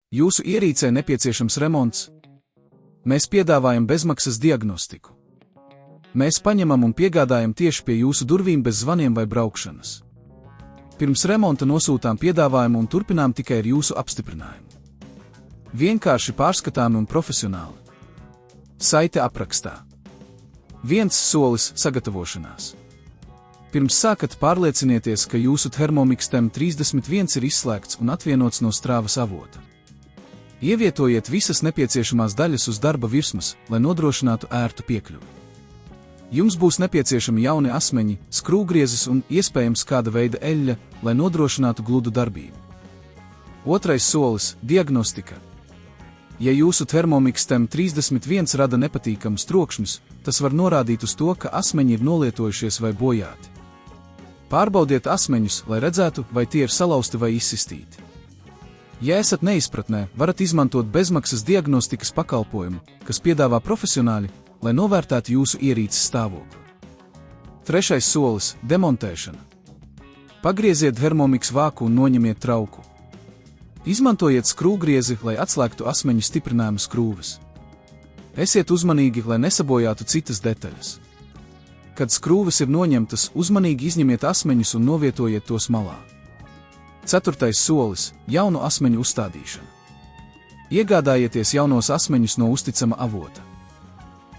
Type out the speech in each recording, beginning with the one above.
Jūsu ierīcē nepieciešams remonts? Mēs piedāvājam bezmaksas diagnostiku. Mēs paņemam un piegādājam tieši pie jūsu durvīm bez zvaniem vai braukšanas. Pirms remonta nosūtām piedāvājumu un turpinām tikai ar jūsu apstiprinājumu. Vienkārši pārskatāmi un profesionāli. Saite aprakstā. 1 solis sagatavošanās. Pirms sākat pārliecinieties, ka jūsu Thermomix TEM31 ir izslēgts un atvienots no strāvas avota. Ievietojiet visas nepieciešamās daļas uz darba virsmas, lai nodrošinātu ērtu piekļuvi. Jums būs nepieciešami jauni asmeņi, skrūvgriezis un iespējams kāda veida eļļa, lai nodrošinātu gludu darbību. 2. solis – diagnostika. Ja jūsu Thermomix TEM31 rada nepatīkamus trokšņus, tas var norādīt uz to, ka asmeņi ir nolietojušies vai bojāti. Pārbaudiet asmeņus, lai redzētu, vai tie ir salauzti vai izsistīti. Ja esat neizpratnē, varat izmantot bezmaksas diagnostikas pakalpojumu, kas piedāvā profesionāļi, lai novērtētu jūsu ierīces stāvokli. 3. solis – demontēšana. Pagrieziet Thermomix vāku un noņemiet trauku. Izmantojiet skrūvgriezi, lai atslēgtu asmeņu stiprinājumu skrūves. Esiet uzmanīgi, lai nesabojātu citas detaļas. Kad skrūves ir noņemtas, uzmanīgi izņemiet asmeņus un novietojiet tos malā. 4. solis – jaunu asmeņu uzstādīšana. Iegādājieties jaunos asmeņus no uzticama avota.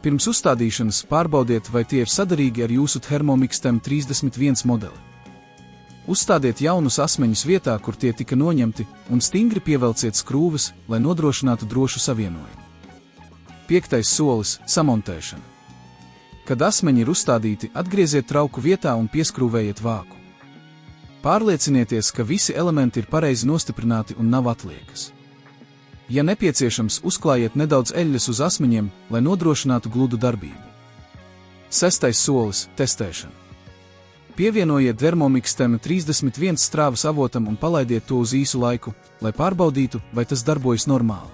Pirms uzstādīšanas pārbaudiet, vai tie ir sadarīgi ar jūsu Thermomix TEM31 modeli. Uzstādiet jaunus asmeņus vietā, kur tie tika noņemti, un stingri pievelciet skrūves, lai nodrošinātu drošu savienojumu. 5. solis – samontēšana. Kad asmeņi ir uzstādīti, atgrieziet trauku vietā un pieskrūvējiet vāku. Pārliecinieties, ka visi elementi ir pareizi nostiprināti un nav atliekas. Ja nepieciešams, uzklājiet nedaudz eļļas uz asmeņiem, lai nodrošinātu gludu darbību. 6. solis – testēšana. Pievienojiet Thermomix TEM31 strāvas avotam un palaidiet to uz īsu laiku, lai pārbaudītu, vai tas darbojas normāli.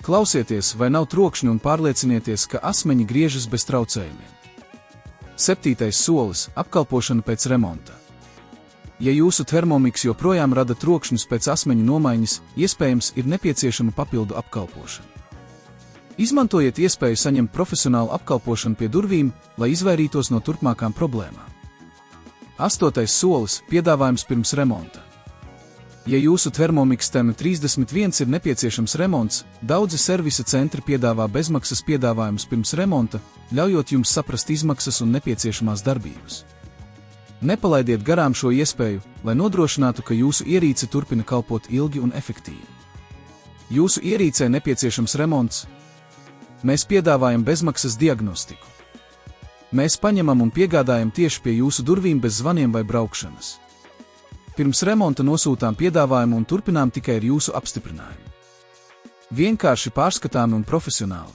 Klausieties, vai nav trokšņu un pārliecinieties, ka asmeņi griežas bez traucējumiem. 7. solis – apkalpošana pēc remonta. Ja jūsu Thermomix joprojām rada trokšņus pēc asmeņu nomaiņas, iespējams, ir nepieciešama papildu apkalpošana. Izmantojiet iespēju saņemt profesionālu apkalpošanu pie durvīm, lai izvairītos no turpmākām problēmām. 8. solis – piedāvājums pirms remonta. Ja jūsu Thermomix TEM31 ir nepieciešams remonts, daudzi servisa centri piedāvā bezmaksas piedāvājumus pirms remonta, ļaujot jums saprast izmaksas un nepieciešamās darbības. Nepalaidiet garām šo iespēju, lai nodrošinātu, ka jūsu ierīce turpina kalpot ilgi un efektīvi. Jūsu ierīcē nepieciešams remonts? Mēs piedāvājam bezmaksas diagnostiku. Mēs paņemam un piegādājam tieši pie jūsu durvīm bez zvaniem vai braukšanas. Pirms remonta nosūtām piedāvājumu un turpinām tikai ar jūsu apstiprinājumu. Vienkārši pārskatāmi un profesionāli.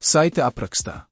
Saite aprakstā.